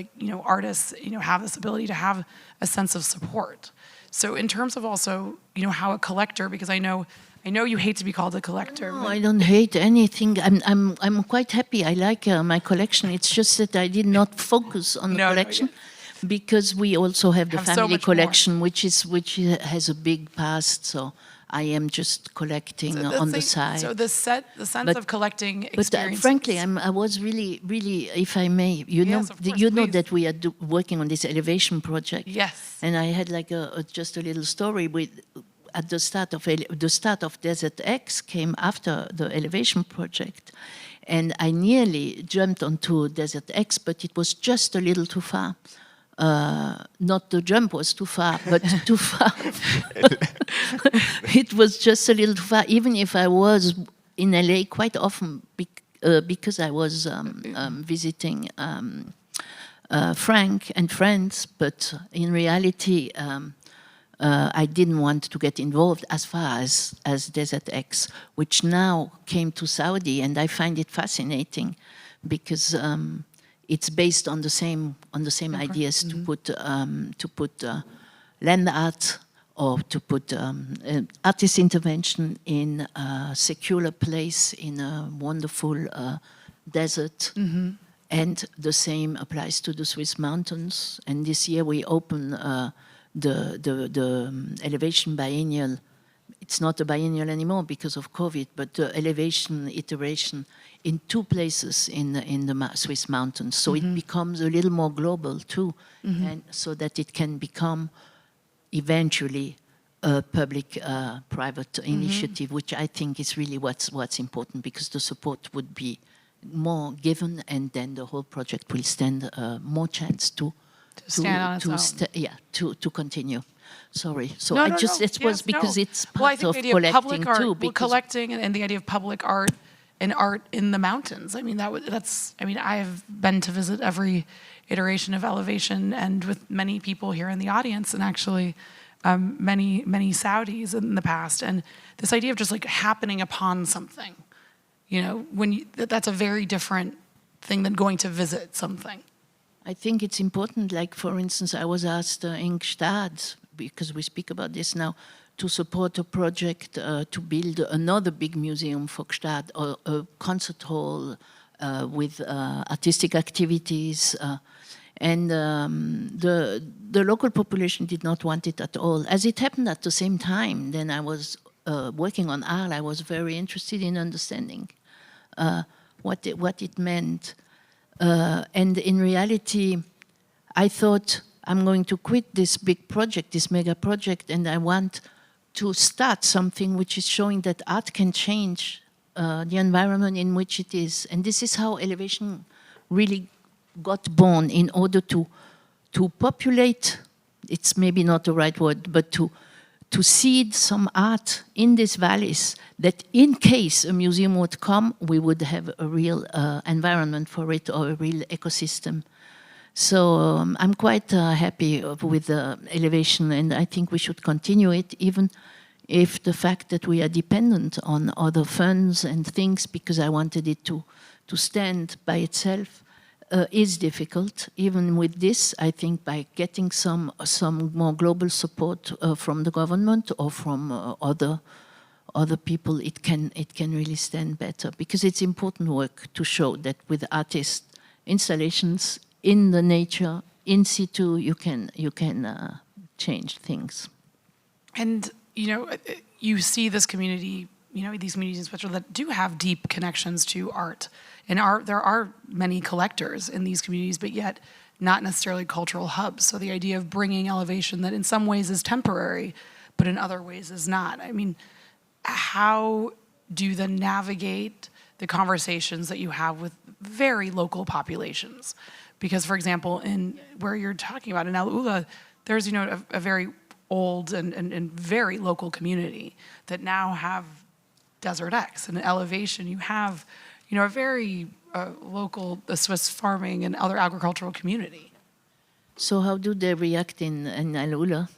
artists, have this ability to have a sense of support. So in terms of also, how a collector, because I know you hate to be called a collector. No, I don't hate anything. I'm quite happy. I like my collection. It's just that I did not focus on the collection, because we also have the family collection, which has a big past. So I am just collecting on the side. So the sense of collecting experiences. But frankly, I was really, if I may, know that we are working on this elevation project. Yes. And I had just a little story with. At the start of Desert X came after the elevation project, and I nearly jumped onto Desert X, but it was just a little too far. Not the jump was too far, but too far. It was just a little too far, even if I was in LA quite often because I was visiting Frank and friends, but in reality, I didn't want to get involved as far as Desert X, which now came to Saudi, and I find it fascinating because it's based on the same ideas to put land art, or to put artist intervention in a secular place in a wonderful desert. Mm-hmm. And the same applies to the Swiss mountains. And this year we open the elevation biennial. It's not a biennial anymore because of COVID, but the elevation iteration in 2 places in the Swiss mountains. So it becomes a little more global too, and so that it can become eventually a public-private initiative, which I think is really what's important, because the support would be more given, and then the whole project will stand more chance to stand on its own. To continue. Sorry. So No, I no, just no. it was Yes, because no. it's Well, I part think of the idea of collecting public art, too. well, Because collecting and the idea of public art and art in the mountains. I mean, that's. I mean, I have been to visit every iteration of Elevation, and with many people here in the audience, and actually many Saudis in the past. And this idea of just like happening upon something, you know, that's a very different thing than going to visit something. I think it's important, like, for instance, I was asked in Gstaad, because we speak about this now, to support a project to build another big museum for Gstaad, or a concert hall with artistic activities. And the local population did not want it at all. As it happened at the same time, then I was working on art, I was very interested in understanding what it meant. And in reality, I thought, I'm going to quit this big project, this mega project, and I want to start something which is showing that art can change the environment in which it is. And this is how Elevation really got born, in order to populate, it's maybe not the right word, but to seed some art in these valleys, that in case a museum would come, we would have a real environment for it, or a real ecosystem. So I'm quite happy with Elevation, and I think we should continue it, even if the fact that we are dependent on other funds and things, because I wanted it to stand by itself, is difficult. Even with this, I think by getting some more global support from the government or from other people, it can really stand better, because it's important work to show that with artist installations in the nature, in situ, you can change things. And you know, you see this community, you know, these communities in Switzerland that do have deep connections to art. And there are many collectors in these communities, but yet not necessarily cultural hubs. So the idea of bringing Elevation that in some ways is temporary, but in other ways is not. I mean, how do you then navigate the conversations that you have with very local populations? Because, for example, in where you're talking about in Al Ula, there's, you know, a very old and very local community that now have Desert X. And in Elevation, you have, you know, a very local Swiss farming and other agricultural community. So how do they react in Al Ula?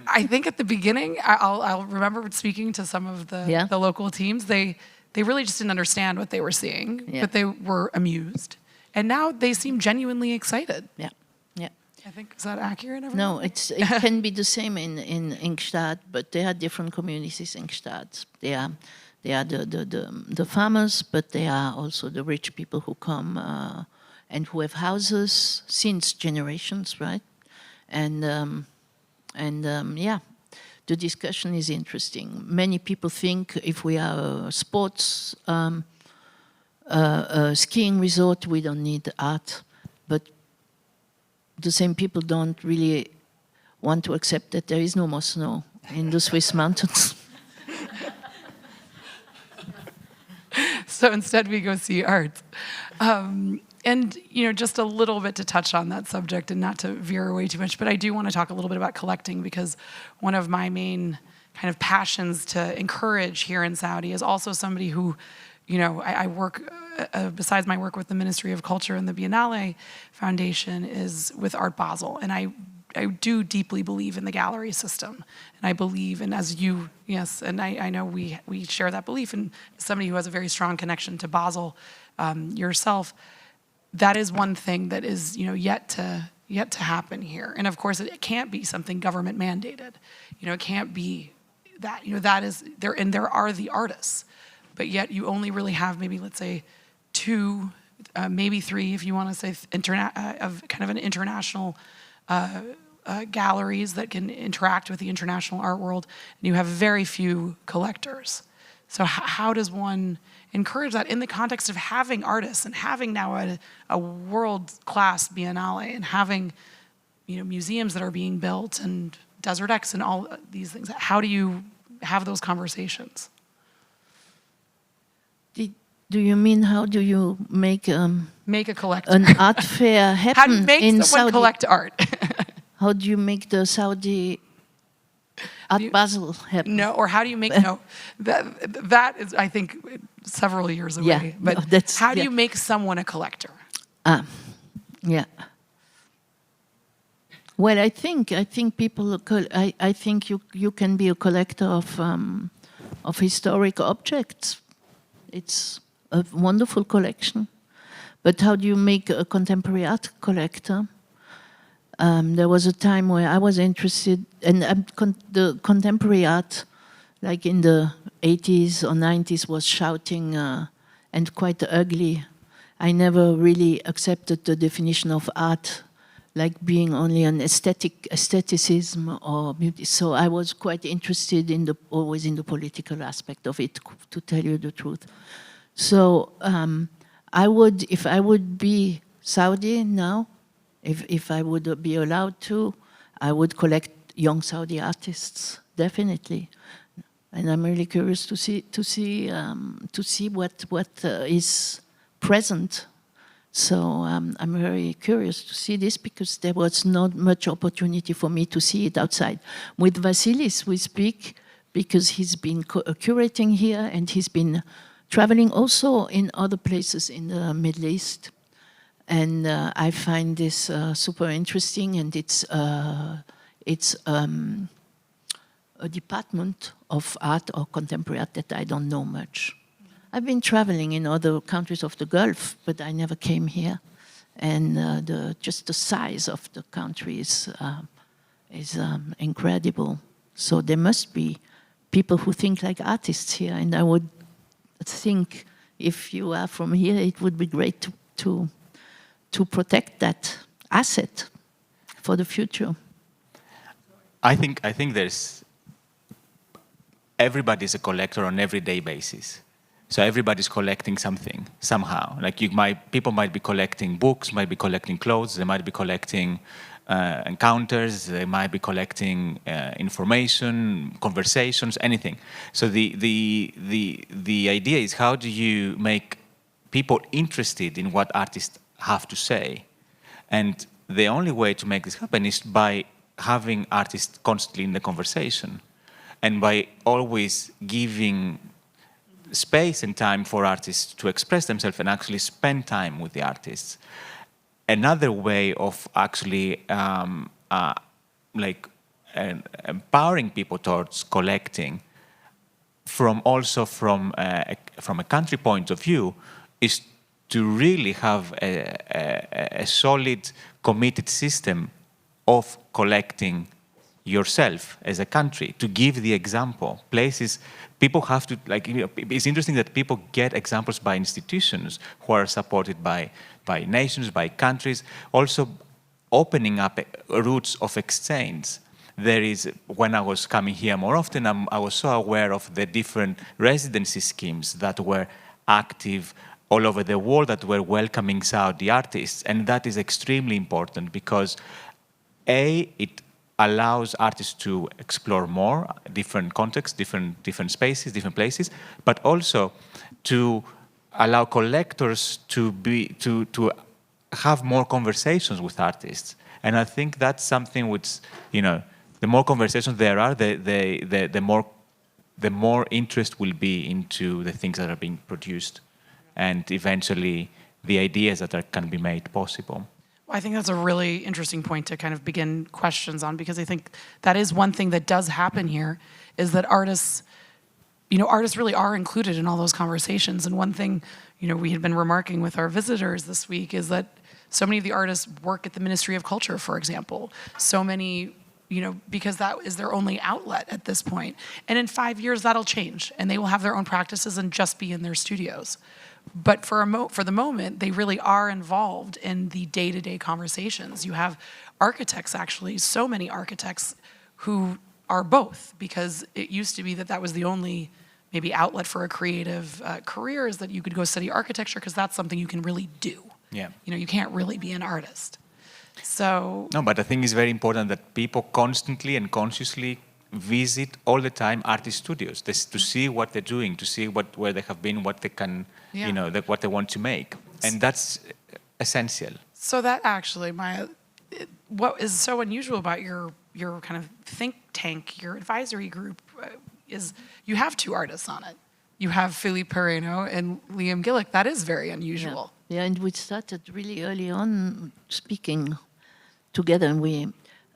I think at the beginning, I'll remember speaking to some of the local teams. They really just didn't understand what they were seeing, but they were amused. And now they seem genuinely excited. Yeah. I think, is that accurate? No, it can be the same in Gstaad, but there are different communities in Gstaad. They are the farmers, but they are also the rich people who come and who have houses since generations, right? And yeah, the discussion is interesting. Many people think if we are a sports skiing resort, we don't need art, but the same people don't really want to accept that there is no more snow in the Swiss mountains. So instead we go see art. And, you know, just a little bit to touch on that subject and not to veer away too much, but I do want to talk a little bit about collecting, because one of my main kind of passions to encourage here in Saudi is also somebody who, you know, I work, besides my work with the Ministry of Culture and the Biennale Foundation, is with Art Basel. And I do deeply believe in the gallery system. And I believe, and as you, yes, and I know we share that belief, and somebody who has a very strong connection to Basel yourself, that is one thing that is, you know, yet to happen here. And of course, it can't be something government mandated. You know, it can't be that, you know, that is there, and there are the artists, but yet you only really have maybe, let's say, 2, maybe 3, if you want to say, of kind of an international galleries that can interact with the international art world, and you have very few collectors. So how does one encourage that in the context of having artists and having now a world-class Biennale and having, you know, museums that are being built and Desert X and all these things? How do you have those conversations? Do you mean how do you make Make a collector. an art fair happen How do you make in someone Saudi? collect art? How do you make the Saudi Art Basel happen? No, or how do you make no? That is, I think, several years away. Yeah, But no, that's- how do yeah. you make someone a collector? Yeah. Well, I think people. I think you can be a collector of historic objects. It's a wonderful collection, but how do you make a contemporary art collector? There was a time where I was interested, and the contemporary art, like in the 80s or 90s, was shouting and quite ugly. I never really accepted the definition of art like being only an aestheticism or beauty. So I was quite interested in always in the political aspect of it, to tell you the truth. So if I would be Saudi now, if I would be allowed to, I would collect young Saudi artists, definitely. And I'm really curious to see what is present. So I'm very curious to see this because there was not much opportunity for me to see it outside. With Vassilis, we speak because he's been curating here and he's been traveling also in other places in the Middle East. And I find this super interesting, and it's a department of art or contemporary art that I don't know much. I've been traveling in other countries of the Gulf, but I never came here. And just the size of the country is incredible. So there must be people who think like artists here. And I would think if you are from here, it would be great to protect that asset for the future. I think there's everybody's a collector on everyday basis. So everybody's collecting something somehow. Like people might be collecting books, might be collecting clothes, they might be collecting encounters, they might be collecting information, conversations, anything. So the idea is, how do you make people interested in what artists have to say? And the only way to make this happen is by having artists constantly in the conversation, and by always giving space and time for artists to express themselves and actually spend time with the artists. Another way of actually empowering people towards collecting, from a country point of view, is to really have a solid, committed system of collecting yourself as a country, to give the example. Places, people have to, it's interesting that people get examples by institutions who are supported by nations, by countries, also opening up routes of exchange. There is, when I was coming here more often, I was so aware of the different residency schemes that were active all over the world, that were welcoming Saudi artists. And that is extremely important because, it allows artists to explore more different contexts, different spaces, different places, but also to allow collectors to have more conversations with artists. And I think that's something which, the more conversations there are, the more interest will be into the things that are being produced, and eventually the ideas that can be made possible. I think that's a really interesting point to kind of begin questions on, because I think that is one thing that does happen here, is that artists really are included in all those conversations. And one thing, we had been remarking with our visitors this week is that so many of the artists work at the Ministry of Culture, for example. So many, because that is their only outlet at this point. And in 5 years, that'll change, and they will have their own practices and just be in their studios. But for the moment, they really are involved in the day-to-day conversations. You have architects, actually, so many architects who are both, because it used to be that was the only maybe outlet for a creative career, is that you could go study architecture because that's something you can really do. Yeah. You can't really be an artist. So no, but I think it's very important that people constantly and consciously visit all the time artist studios to see what they're doing, to see where they have been, what they can, what they want to make. And that's essential. So that actually, Maya, what is so unusual about your kind of think tank, your advisory group, is you have two artists on it. You have Philippe Perreno and Liam Gillick. That is very unusual. Yeah, and we started really early on speaking together, and we,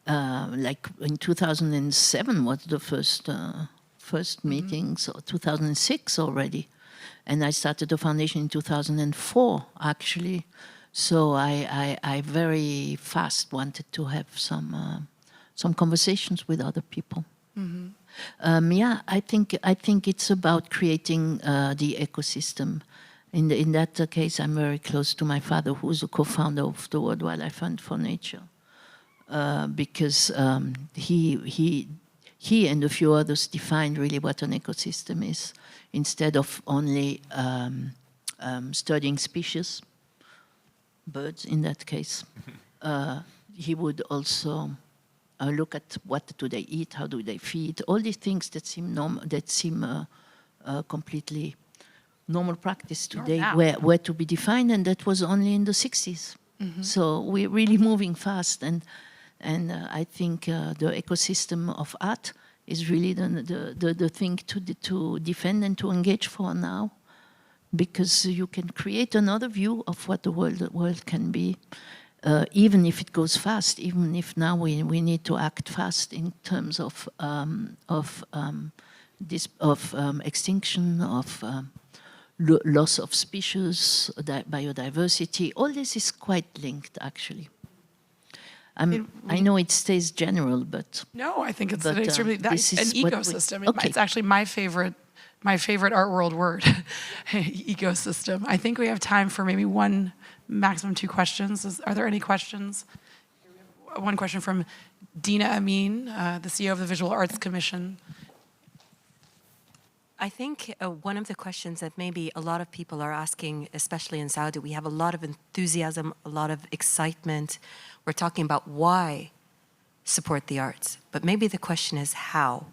like in 2007 was the first meetings, or 2006 already. And I started the foundation in 2004, actually. So I very fast wanted to have some conversations with other people. Yeah, I think it's about creating the ecosystem. In that case, I'm very close to my father, who's a co-founder of the World Wildlife Fund for Nature, because he and a few others defined really what an ecosystem is, instead of only studying species, birds in that case. He would also look at what do they eat, how do they feed, all these things that seem completely normal practice today, were to be defined, and that was only in the 60s. So we're really moving fast, and I think the ecosystem of art is really the thing to defend and to engage for now, because you can create another view of what the world can be, even if it goes fast, even if now we need to act fast in terms of extinction, of loss of species, biodiversity. All this is quite linked, actually. I know it stays general, but no, I think it's an extremely an ecosystem. Okay. It's actually my favorite art world word, ecosystem. I think we have time for maybe one, maximum two questions. Are there any questions? One question from Dina Amin, the CEO of the Visual Arts Commission. I think one of the questions that maybe a lot of people are asking, especially in Saudi, we have a lot of enthusiasm, a lot of excitement. We're talking about why support the arts, but maybe the question is how.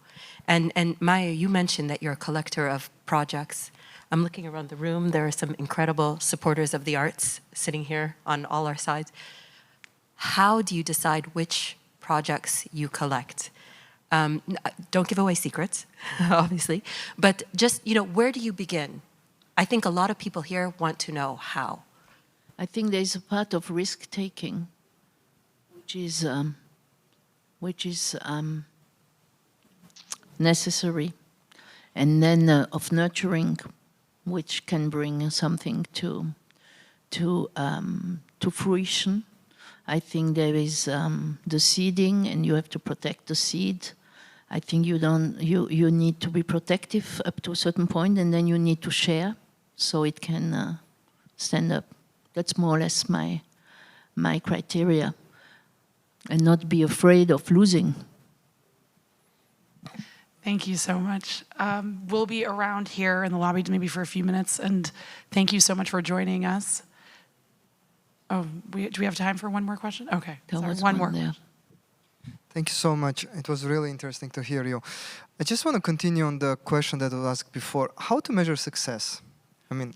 And Maya, you mentioned that you're a collector of projects. I'm looking around the room. There are some incredible supporters of the arts sitting here on all our sides. How do you decide which projects you collect? Don't give away secrets, obviously, but just, where do you begin? I think a lot of people here want to know how. I think there's a part of risk-taking, which is necessary, and then of nurturing, which can bring something to fruition. I think there is the seeding, and you have to protect the seed. I think you need to be protective up to a certain point, and then you need to share so it can stand up. That's more or less my criteria, and not be afraid of losing. Thank you so much. We'll be around here in the lobby maybe for a few minutes, and thank you so much for joining us. Oh, do we have time for one more question? Okay, sorry, one more. There. Thank you so much. It was really interesting to hear you. I just want to continue on the question that was asked before. How to measure success? I mean,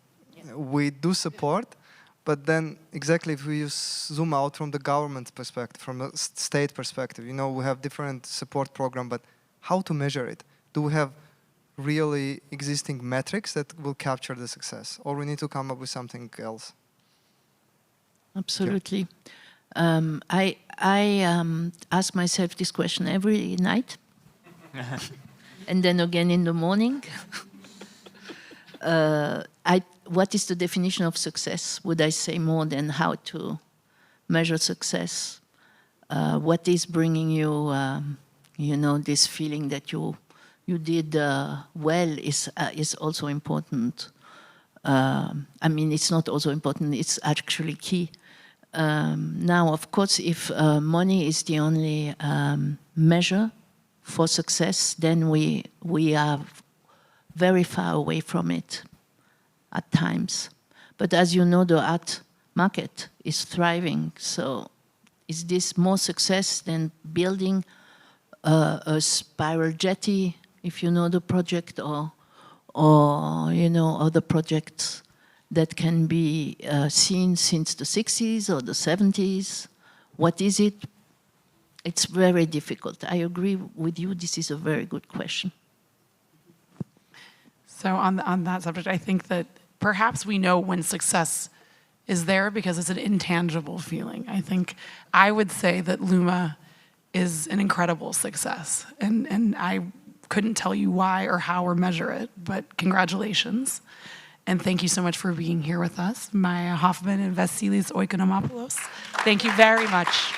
we do support, but then exactly if we zoom out from the government perspective, from the state perspective, we have different support program, but how to measure it? Do we have really existing metrics that will capture the success, or we need to come up with something else? Absolutely. I ask myself this question every night, and then again in the morning. What is the definition of success? Would I say more than how to measure success? What is bringing you, this feeling that you did well is also important. I mean, it's not also important, it's actually key. Now, of course, if money is the only measure for success, then we are very far away from it at times. But as you know, the art market is thriving. So is this more success than building a spiral jetty, if you know the project, or you know, other projects that can be seen since the 60s or the 70s. What is it? It's very difficult. I agree with you. This is a very good question. So on that subject, I think that perhaps we know when success is there because it's an intangible feeling. I think I would say that Luma is an incredible success. And I couldn't tell you why or how or measure it, but congratulations. And thank you so much for being here with us, Maja Hoffman and Vassilis Oikonomopoulos. Thank you very much.